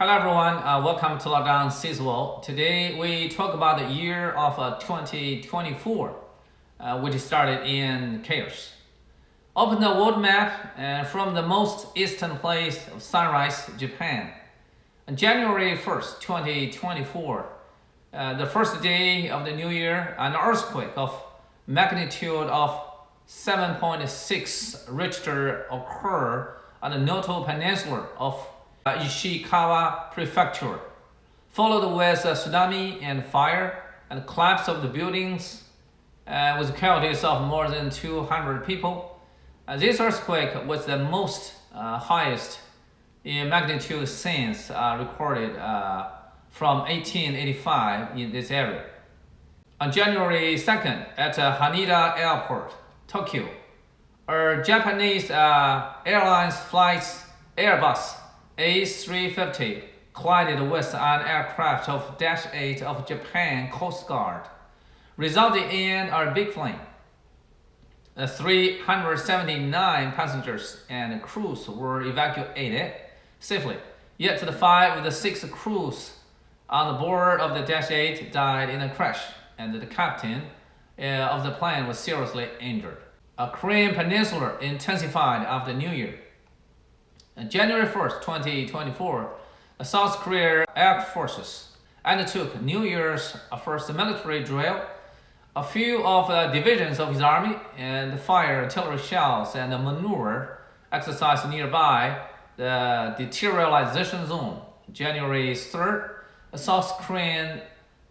Hello everyone, welcome to Lockdown Seaswell. Today we talk about the year of 2024, which started in chaos. Open the world map from the most eastern place of sunrise, Japan. On January 1st, 2024, the first day of the new year, an earthquake of magnitude of 7.6 Richter occurred on the Noto Peninsula of Ishikawa Prefecture, followed with a tsunami and fire and collapse of the buildings with casualties of more than 200 people. This earthquake was the most highest in magnitude since recorded from 1885 in this area. On January 2nd, at Haneda Airport, Tokyo, a Japanese Airlines flight Airbus A350 collided with an aircraft of Dash 8 of Japan Coast Guard, resulting in a big flame. 379 passengers and crews were evacuated safely, yet the 5 of the 6 crews on the board of the Dash 8 died in a crash, and the captain of the plane was seriously injured. A Korean Peninsula intensified after New Year. On January 1st, 2024, South Korea Air Forces undertook New Year's first military drill. A few of the divisions of his army and fired artillery shells and maneuver exercise nearby the deteriorization zone. January 3rd, South Korean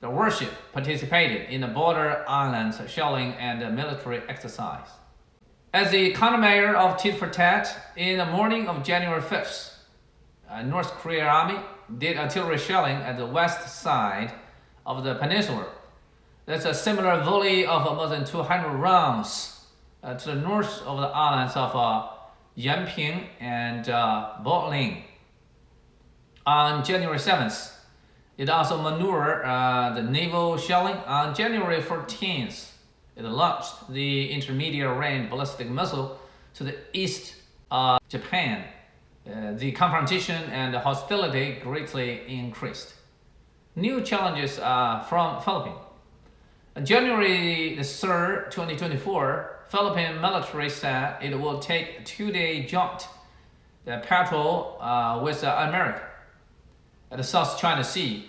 warship participated in the border islands shelling and military exercise. As the countermeasure of tit for tat, in the morning of January 5th, North Korean army did artillery shelling at the west side of the peninsula. That's a similar volley of more than 200 rounds to the north of the islands of Yanping and Boeing. On January 7th, it also maneuvered the naval shelling. On January 14th, it launched the intermediate-range ballistic missile to the east of Japan. The confrontation and hostility greatly increased. New challenges from Philippines. On January 3rd, 2024, Philippine military said it will take a 2-day joint patrol with America at the South China Sea,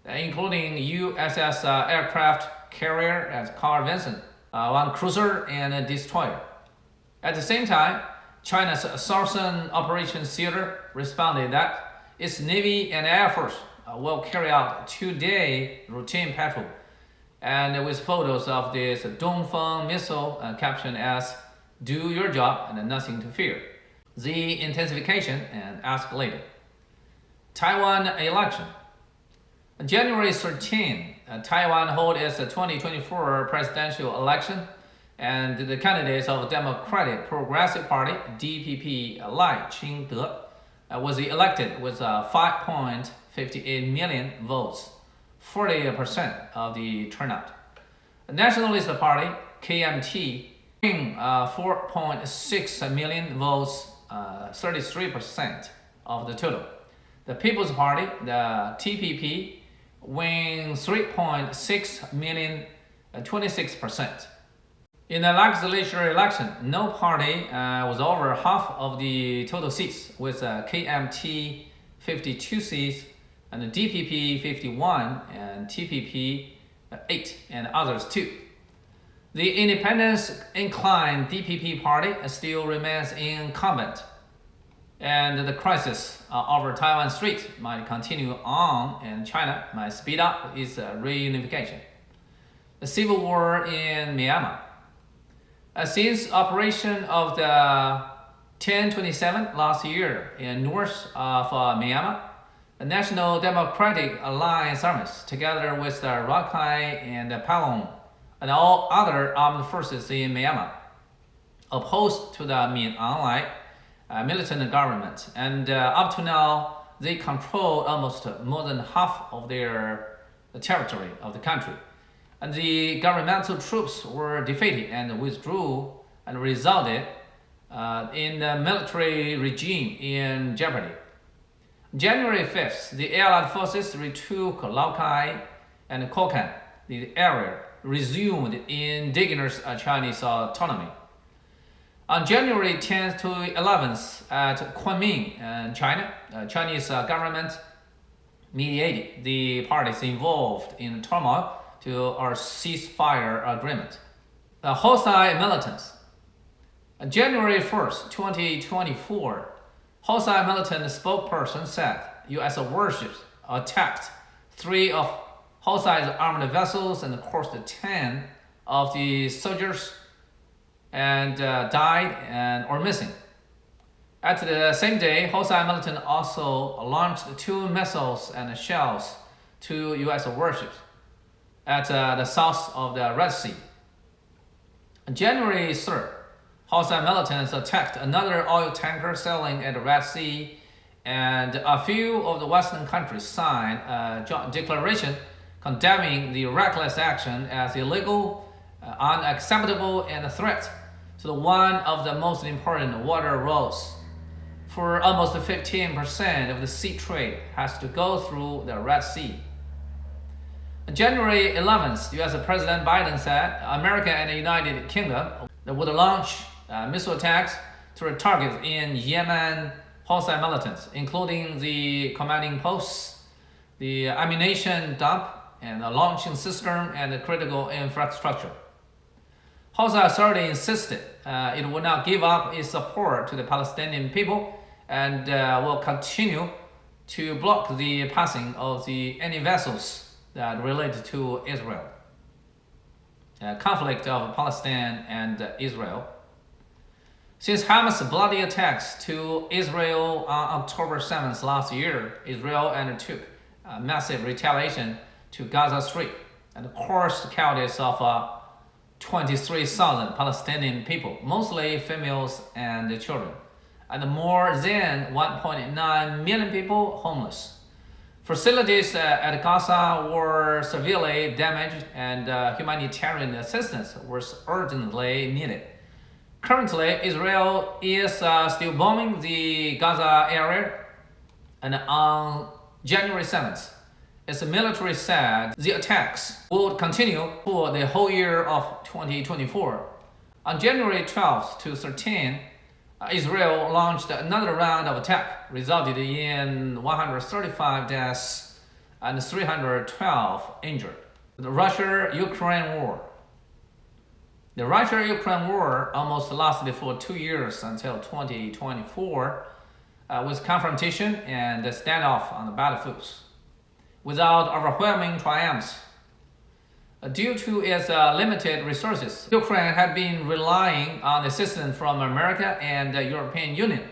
including USS aircraft carrier at Carl Vinson, one cruiser and a destroyer. At the same time, China's Southern Operations Theater responded that its Navy and Air Force will carry out a 2-day routine patrol, and with photos of this Dongfeng missile captioned as "Do your job and nothing to fear." The intensification and escalate. Taiwan election. On January 13, Taiwan held its 2024 presidential election, and the candidates of the Democratic Progressive Party, DPP, Lai Ching-te, was elected with 5.58 million votes, 40% of the turnout. The Nationalist Party, KMT, 4.6 million votes, 33% of the total. The People's Party, the TPP, win 3.6 million, 26%. In the legislature election, no party was over half of the total seats, with KMT 52 seats, and the DPP 51, and TPP 8, and others 2. The independence-inclined DPP party still remains incumbent, and the crisis over Taiwan Strait might continue on, and China might speed up its reunification. The civil war in Myanmar. Since operation of the 1027 last year in north of Myanmar, the National Democratic Alliance armies, together with the Rakhine and the Palong and all other armed forces in Myanmar, opposed to the Myanmar militant government, and up to now they control almost more than half of the territory of the country. And the governmental troops were defeated and withdrew, and resulted in the military regime in jeopardy. January 5th, the Allied forces retook Laokai and Kokand. The area resumed indigenous Chinese autonomy. On January 10th to 11th, at Kunming, China, Chinese government mediated the parties involved in turmoil to a ceasefire agreement. The Houthi militants. On January 1st, 2024, Houthi militant spokesperson said U.S. warships attacked 3 of Houthi's armed vessels and caused 10 of the soldiers and died or missing. At the same day, Houthi militant also launched 2 missiles and shells to U.S. warships at the south of the Red Sea. On January 3rd, Houthi militants attacked another oil tanker sailing at the Red Sea, and a few of the Western countries signed a joint declaration condemning the reckless action as illegal, unacceptable, and a threat to one of the most important water routes. For almost 15% of the sea trade has to go through the Red Sea. On January 11th, U.S. President Biden said America and the United Kingdom would launch missile attacks to targets in Yemen Houthi militants, including the commanding posts, the ammunition dump, and the launching system and the critical infrastructure. Houthi authority insisted it would not give up its support to the Palestinian people and will continue to block the passing of any vessels that relate to Israel. Conflict of Palestine and Israel. Since Hamas' bloody attacks to Israel on October 7th last year, Israel undertook massive retaliation to Gaza Strait and caused casualties of 23,000 Palestinian people, mostly females and children, and more than 1.9 million people homeless. Facilities at Gaza were severely damaged and humanitarian assistance was urgently needed. Currently, Israel is still bombing the Gaza area, and on January 7th, its military said the attacks would continue for the whole year of 2024. On January 12th to 13th, Israel launched another round of attack, resulted in 135 deaths and 312 injured. The Russia-Ukraine War. The Russia-Ukraine War almost lasted for 2 years until 2024, with confrontation and standoff on the battlefields, without overwhelming triumphs. Due to its limited resources, Ukraine had been relying on assistance from America and the European Union.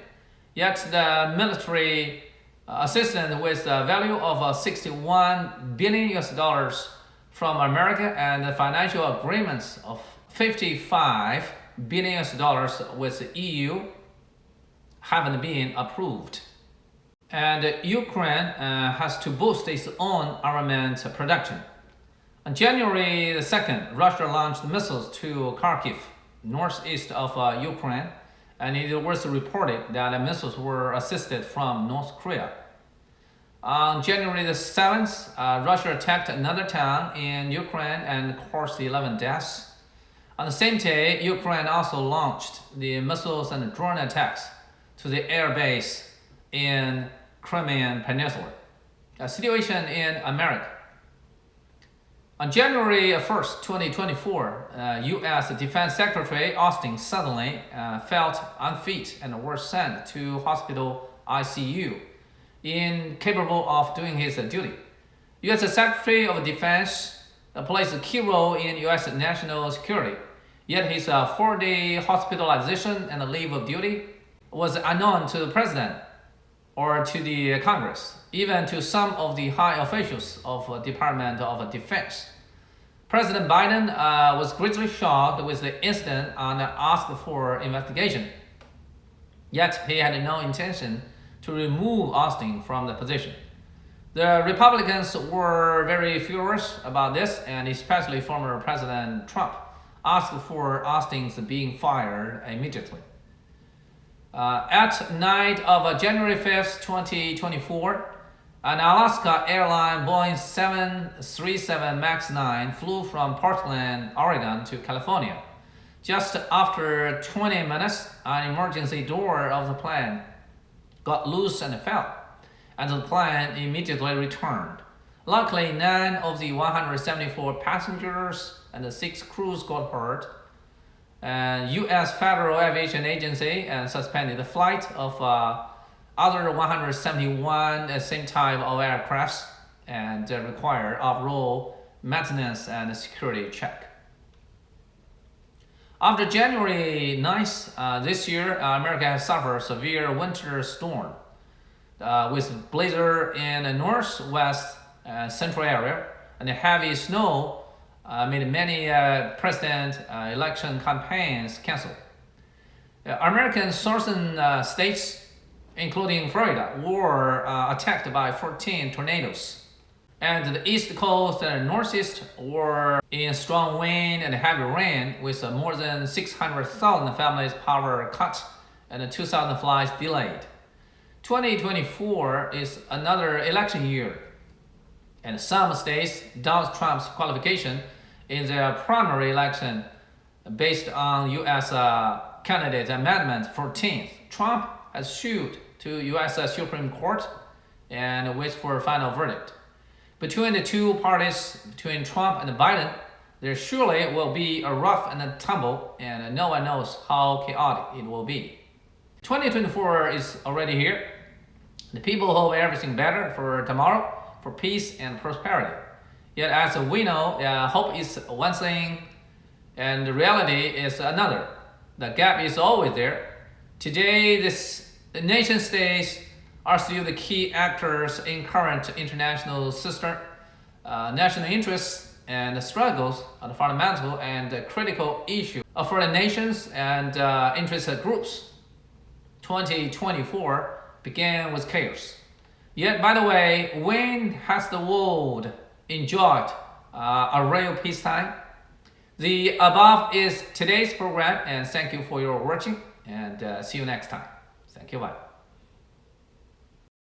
Yet the military assistance with a value of $61 billion from America and the financial agreements of $55 billion with the EU haven't been approved. And Ukraine has to boost its own armament production. On January 2nd, Russia launched missiles to Kharkiv, northeast of Ukraine, and it was reported that the missiles were assisted from North Korea. On January 7th, Russia attacked another town in Ukraine and caused 11 deaths. On the same day, Ukraine also launched the missiles and drone attacks to the air base in Korean Peninsula. A situation in America. On January 1st, 2024, U.S. Defense Secretary Austin suddenly felt unfit and was sent to hospital ICU, incapable of doing his duty. U.S. Secretary of Defense plays a key role in U.S. national security, yet his 4-day hospitalization and leave of duty was unknown to the President or to the Congress, even to some of the high officials of the Department of Defense. President Biden was greatly shocked with the incident and asked for investigation. Yet he had no intention to remove Austin from the position. The Republicans were very furious about this, and especially former President Trump asked for Austin's being fired immediately. At night of January 5th, 2024, an Alaska airline Boeing 737 MAX 9 flew from Portland, Oregon to California. Just after 20 minutes, an emergency door of the plane got loose and fell, and the plane immediately returned. Luckily, none of the 174 passengers and the 6 crews got hurt. U.S. Federal Aviation Agency suspended the flight of other 171 same type of aircrafts and require off-roll maintenance and security check. After January 9th this year, America has suffered a severe winter storm with blizzard in the northwest central area and heavy snow made many president election campaigns canceled. American southern states, including Florida, were attacked by 14 tornadoes. And the east coast and northeast were in strong wind and heavy rain with more than 600,000 families power cut and 2,000 flights delayed. 2024 is another election year, and some states doubt Trump's qualification in their primary election based on U.S. Candidate Amendment 14th. Trump has sued to U.S. Supreme Court and waits for a final verdict. Between the two parties, between Trump and Biden, there surely will be a rough and a tumble, and no one knows how chaotic it will be. 2024 is already here. The people hope everything better for tomorrow, for peace and prosperity. Yet as we know, hope is one thing and reality is another. The gap is always there. Today, the nation states are still the key actors in current international system. National interests and struggles are the fundamental and critical issue for the nations and interest groups. 2024 began with chaos. Yet, by the way, when has the world enjoyed a real peacetime? The above is today's program, and thank you for your watching, and see you next time. Thank you, bye.